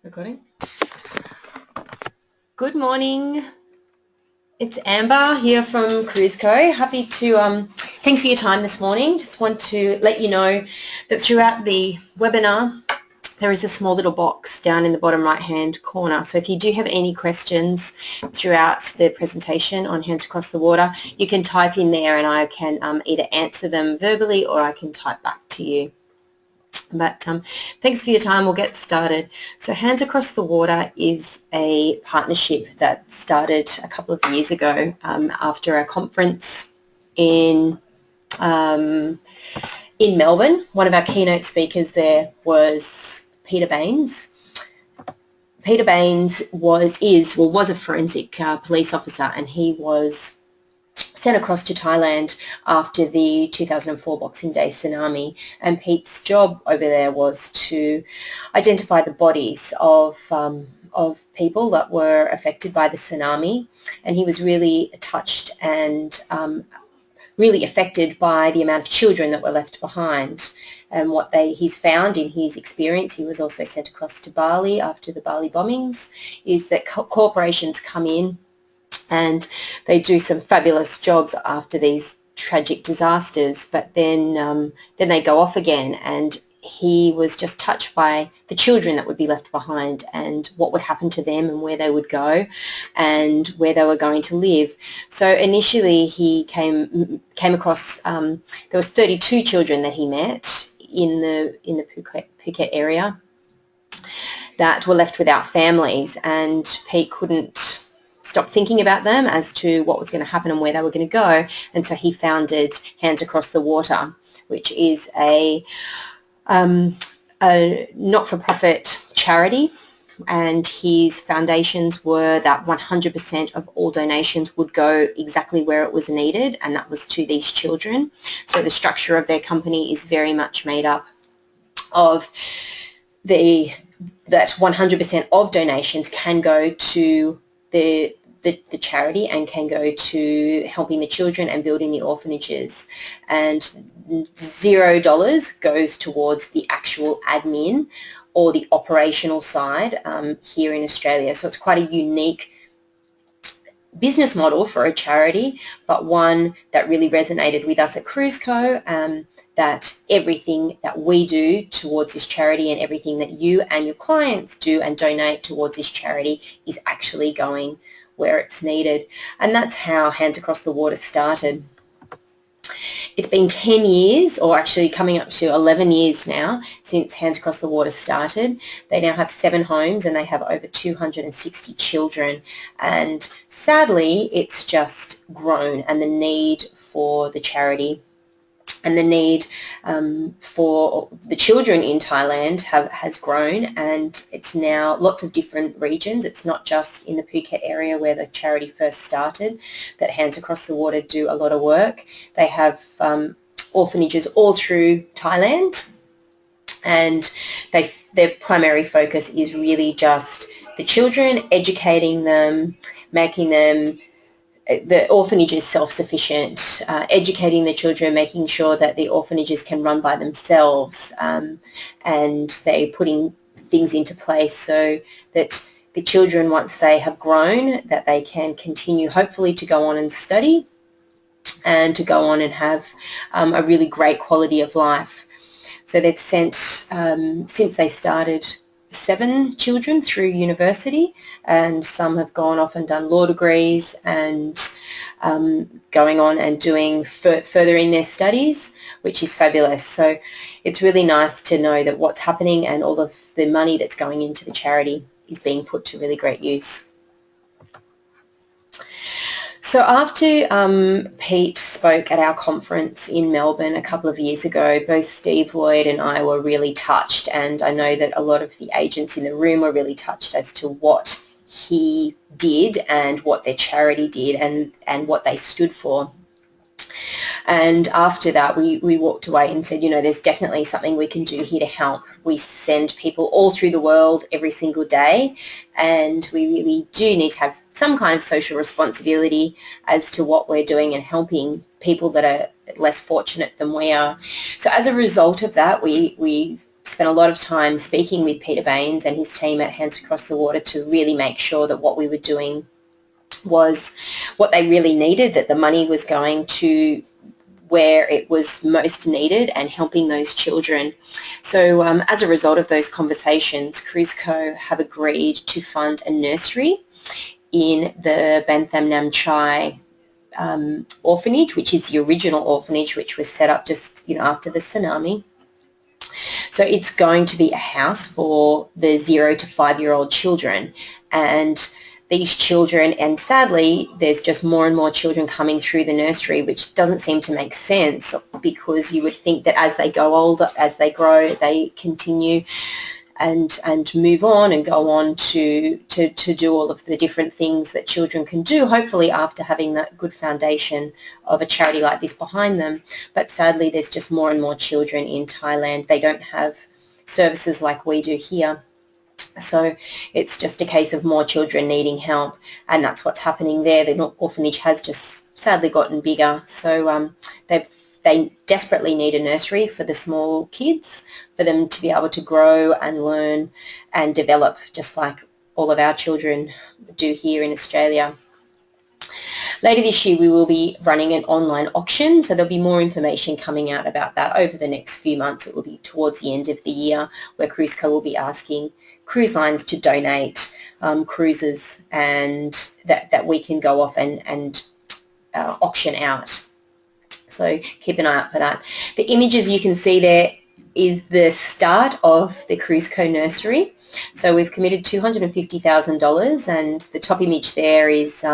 Recording. Good morning. It's Amber here from Cruiseco. Happy to, thanks for your time this morning. Just want to let you know that throughout the webinar, there is a small little box down in the bottom right-hand corner. So if you do have any questions throughout the presentation on Hands Across the Water, you can type in there and I can either answer them verbally or I can type back to you. But thanks for your time. We'll get started. So Hands Across the Water is a partnership that started a couple of years ago after a conference in Melbourne. One of our keynote speakers there was Peter Baines. Peter Baines was a forensic police officer, and he was sent across to Thailand after the 2004 Boxing Day tsunami, and Pete's job over there was to identify the bodies of people that were affected by the tsunami, and he was really touched and really affected by the amount of children that were left behind. And what he's found in his experience, he was also sent across to Bali after the Bali bombings, is that corporations come in and they do some fabulous jobs after these tragic disasters, but then they go off again, and he was just touched by the children that would be left behind and what would happen to them and where they would go and where they were going to live. So initially he came across, there was 32 children that he met in the Phuket area that were left without families, and Pete couldn't stop thinking about them as to what was going to happen and where they were going to go, and so he founded Hands Across the Water, which is a not-for-profit charity, and his foundations were that 100% of all donations would go exactly where it was needed, and that was to these children. So the structure of their company is very much made up of that 100% of donations can go to the charity and can go to helping the children and building the orphanages, and $0 goes towards the actual admin or the operational side here in Australia. So it's quite a unique business model for a charity, but one that really resonated with us at Cruiseco, that everything that we do towards this charity and everything that you and your clients do and donate towards this charity is actually going where it's needed. And that's how Hands Across the Water started. It's been 10 years, or actually coming up to 11 years now, since Hands Across the Water started. They now have 7 homes and they have over 260 children. And sadly, it's just grown, and the need for the charity and the need for the children in Thailand has grown, and it's now lots of different regions. It's not just in the Phuket area where the charity first started that Hands Across the Water do a lot of work. They have orphanages all through Thailand, and their primary focus is really just the children, educating them, making them the orphanage is self-sufficient, educating the children, making sure that the orphanages can run by themselves, and they're putting things into place so that the children, once they have grown, that they can continue hopefully to go on and study and to go on and have a really great quality of life. So they've sent, since they started, 7 children through university, and some have gone off and done law degrees and going on and doing furthering their studies, which is fabulous. So it's really nice to know that what's happening and all of the money that's going into the charity is being put to really great use. So after Pete spoke at our conference in Melbourne a couple of years ago, both Steve Lloyd and I were really touched, and I know that a lot of the agents in the room were really touched as to what he did and what their charity did and what they stood for. And after that, we walked away and said, you know, there's definitely something we can do here to help. We send people all through the world every single day, and we really do need to have some kind of social responsibility as to what we're doing and helping people that are less fortunate than we are. So as a result of that, we spent a lot of time speaking with Peter Baines and his team at Hands Across the Water to really make sure that what we were doing was what they really needed, that the money was going to where it was most needed and helping those children. So as a result of those conversations, Cruiseco have agreed to fund a nursery in the Bantham Nam Chai orphanage, which is the original orphanage which was set up just after the tsunami. So it's going to be a house for the 0 to 5-year-old children, and these children, and sadly there's just more and more children coming through the nursery, which doesn't seem to make sense, because you would think that as they go older, as they grow, they continue and move on and go on to do all of the different things that children can do, hopefully after having that good foundation of a charity like this behind them. But sadly there's just more and more children in Thailand. They don't have services like we do here. So it's just a case of more children needing help, and that's what's happening there. The orphanage has just sadly gotten bigger, so they desperately need a nursery for the small kids, for them to be able to grow and learn and develop just like all of our children do here in Australia. Later this year we will be running an online auction, so there'll be more information coming out about that over the next few months. It will be towards the end of the year, where Cruiseco will be asking cruise lines to donate cruises, and that we can go off and auction out. So keep an eye out for that. The images you can see there is the start of the Cruiseco nursery. So we've committed $250,000, and the top image there is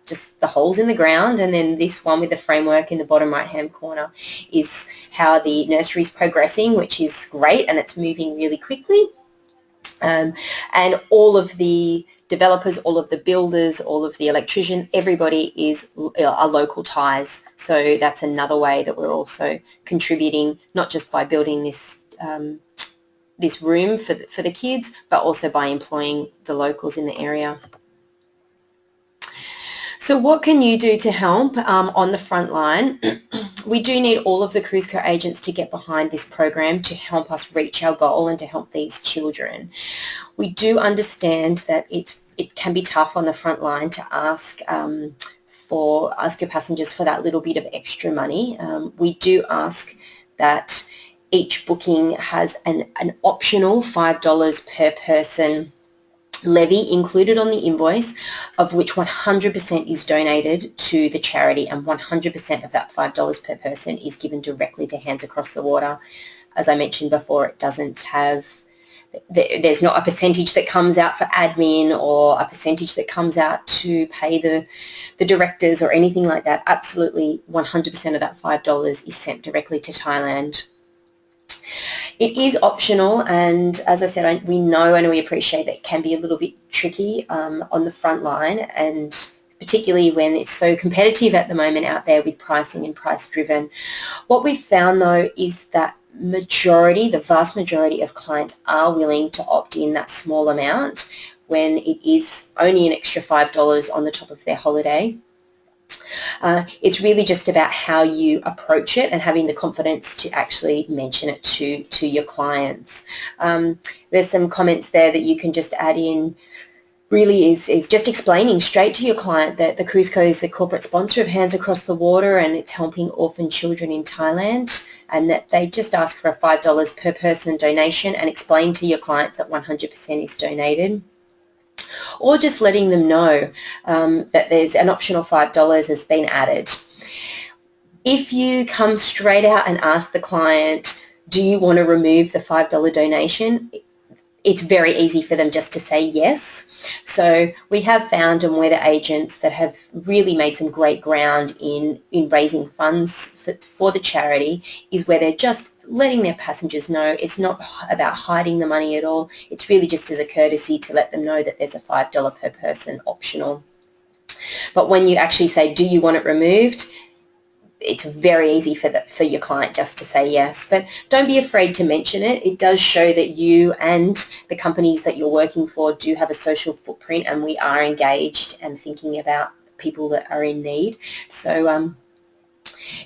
just the holes in the ground, and then this one with the framework in the bottom right hand corner is how the nursery is progressing, which is great, and it's moving really quickly. And all of the developers, all of the builders, all of the electricians, everybody are local Thais. So that's another way that we're also contributing, not just by building this this room for the kids, but also by employing the locals in the area. So what can you do to help on the front line? We do need all of the Cruiseco agents to get behind this program to help us reach our goal and to help these children. We do understand that it can be tough on the front line to ask your passengers for that little bit of extra money. We do ask that each booking has an optional $5 per person levy included on the invoice, of which 100% is donated to the charity, and 100% of that $5 per person is given directly to Hands Across the Water. As I mentioned before, it doesn't have, there's not a percentage that comes out for admin or a percentage that comes out to pay the directors or anything like that. Absolutely 100% of that $5 is sent directly to Thailand. It is optional, and as I said, we know and we appreciate that it can be a little bit tricky on the front line, and particularly when it's so competitive at the moment out there with pricing and price driven. What we've found though is that the vast majority of clients are willing to opt in that small amount when it is only an extra $5 on the top of their holiday. It's really just about how you approach it and having the confidence to actually mention it to your clients. There's some comments there that you can just add in. Really is just explaining straight to your client that the Cruiseco is the corporate sponsor of Hands Across the Water, and it's helping orphan children in Thailand, and that they just ask for a $5 per person donation, and explain to your clients that 100% is donated. Or just letting them know that there's an optional $5 has been added. If you come straight out and ask the client, do you want to remove the $5 donation? It's very easy for them just to say yes. So we have found, and we're the agents that have really made some great ground in raising funds for the charity, is where they're just letting their passengers know it's not about hiding the money at all. It's really just as a courtesy to let them know that there's a $5 per person optional. But when you actually say, do you want it removed? It's very easy for your client just to say yes, but don't be afraid to mention it. It does show that you and the companies that you're working for do have a social footprint, and we are engaged and thinking about people that are in need. So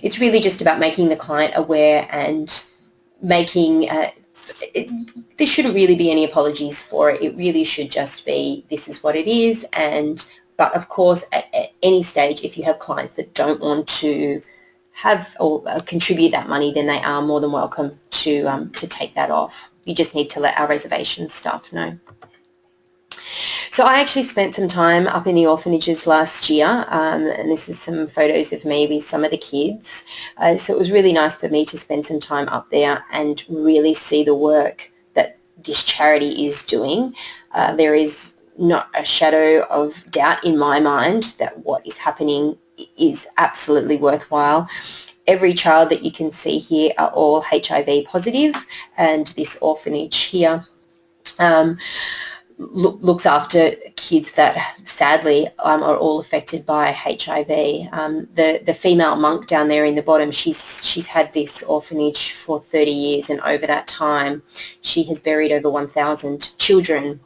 it's really just about making the client aware and making there shouldn't really be any apologies for it. It really should just be, this is what it is. But of course, at any stage, if you have clients that don't want to have or contribute that money, then they are more than welcome to take that off. You just need to let our reservation staff know. So I actually spent some time up in the orphanages last year, and this is some photos of me with some of the kids. So it was really nice for me to spend some time up there and really see the work that this charity is doing. There is not a shadow of doubt in my mind that what is happening is absolutely worthwhile. Every child that you can see here are all HIV positive, and this orphanage here looks after kids that sadly are all affected by HIV. The female monk down there in the bottom, she's had this orphanage for 30 years, and over that time she has buried over 1,000 children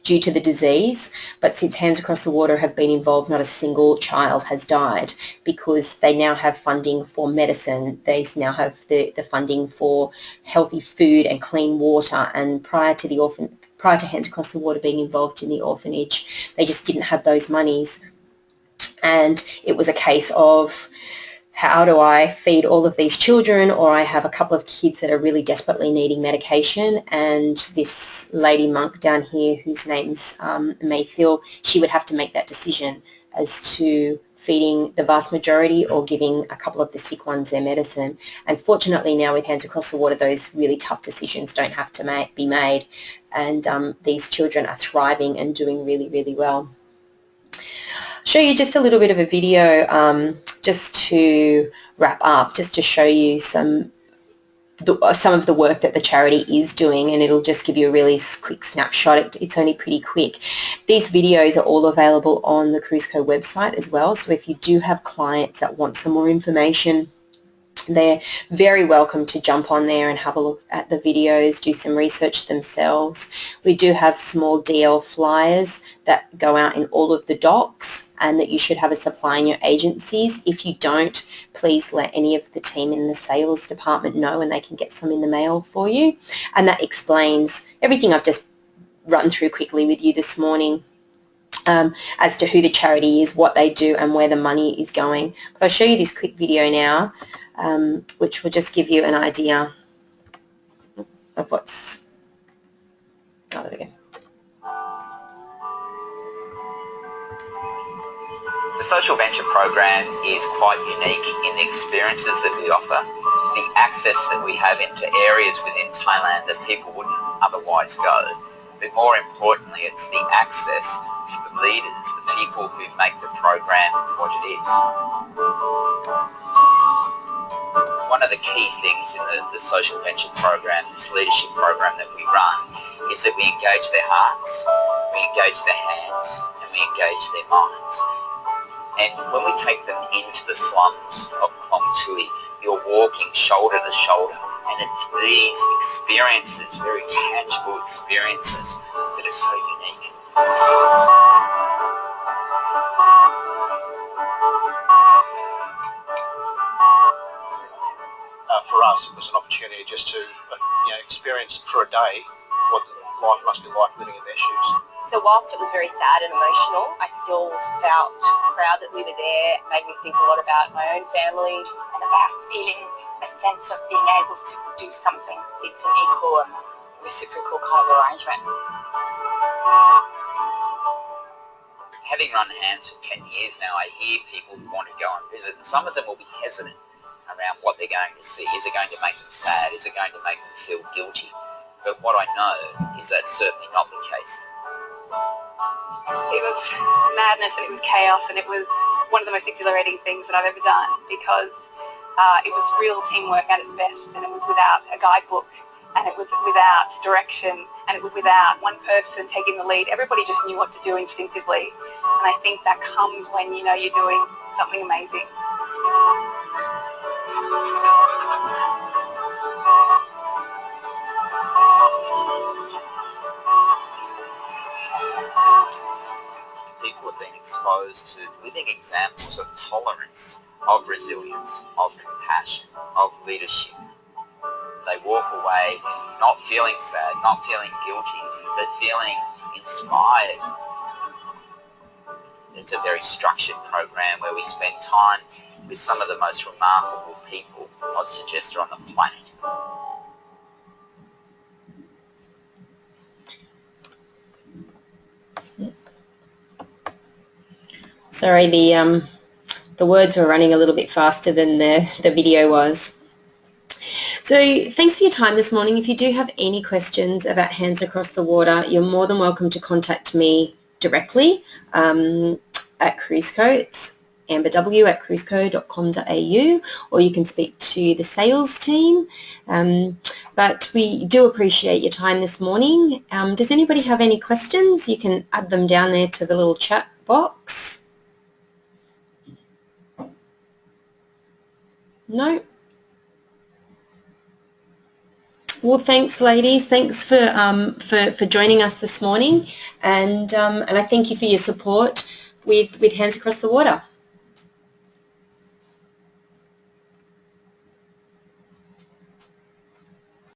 due to the disease. But since Hands Across the Water have been involved, not a single child has died, because they now have funding for medicine. They now have the funding for healthy food and clean water, and prior to Hands Across the Water being involved in the orphanage, they just didn't have those monies. And it was a case of, how do I feed all of these children, or I have a couple of kids that are really desperately needing medication, and this lady monk down here, whose name's Mayfield, she would have to make that decision as to feeding the vast majority or giving a couple of the sick ones their medicine. And fortunately now with Hands Across the Water, those really tough decisions don't have to be made, and these children are thriving and doing really, really well. Show you just a little bit of a video just to wrap up, just to show you some of the work that the charity is doing, and it'll just give you a really quick snapshot. It's only pretty quick. These videos are all available on the Cruiseco website as well, so if you do have clients that want some more information, they're very welcome to jump on there and have a look at the videos, do some research themselves. We do have small DL flyers that go out in all of the docks, and that you should have a supply in your agencies. If you don't, please let any of the team in the sales department know, and they can get some in the mail for you. And that explains everything I've just run through quickly with you this morning. As to who the charity is, what they do, and where the money is going. But I'll show you this quick video now, which will just give you an idea of what's... Oh, there we go. The social venture program is quite unique in the experiences that we offer, the access that we have into areas within Thailand that people wouldn't otherwise go. But more importantly, it's the access to the leaders, the people who make the program what it is. One of the key things in the social venture program, this leadership program that we run, is that we engage their hearts, we engage their hands, and we engage their minds. And when we take them into the slums of Klong Tui, you're walking shoulder to shoulder, and it's these experiences, very tangible experiences, that are so unique. For us, it was an opportunity just to experience for a day what life must be like living in their shoes. So whilst it was very sad and emotional, I still felt proud that we were there. It made me think a lot about my own family and about feeling a sense of being able to do something. It's an equal and reciprocal kind of arrangement. Having run Hands for 10 years now, I hear people who want to go and visit, and some of them will be hesitant around what they're going to see. Is it going to make them sad? Is it going to make them feel guilty? But what I know is that's certainly not the case. It was madness and it was chaos, and it was one of the most exhilarating things that I've ever done, because it was real teamwork at its best, and it was without a guidebook, and it was without direction, and it was without one person taking the lead. Everybody just knew what to do instinctively, and I think that comes when you know you're doing something amazing. People have been exposed to living examples of tolerance, of resilience, of compassion, of leadership. they walk away not feeling sad, not feeling guilty, but feeling inspired. It's a very structured program where we spend time with some of the most remarkable people, I'd suggest, are on the planet. Sorry, the words were running a little bit faster than the video was. So thanks for your time this morning. If you do have any questions about Hands Across the Water, you're more than welcome to contact me directly at Cruiseco. It's amberw@cruiseco.com.au, or you can speak to the sales team. But we do appreciate your time this morning. Does anybody have any questions? You can add them down there to the little chat box. No? Well, thanks, ladies. Thanks for joining us this morning, and I thank you for your support with Hands Across the Water.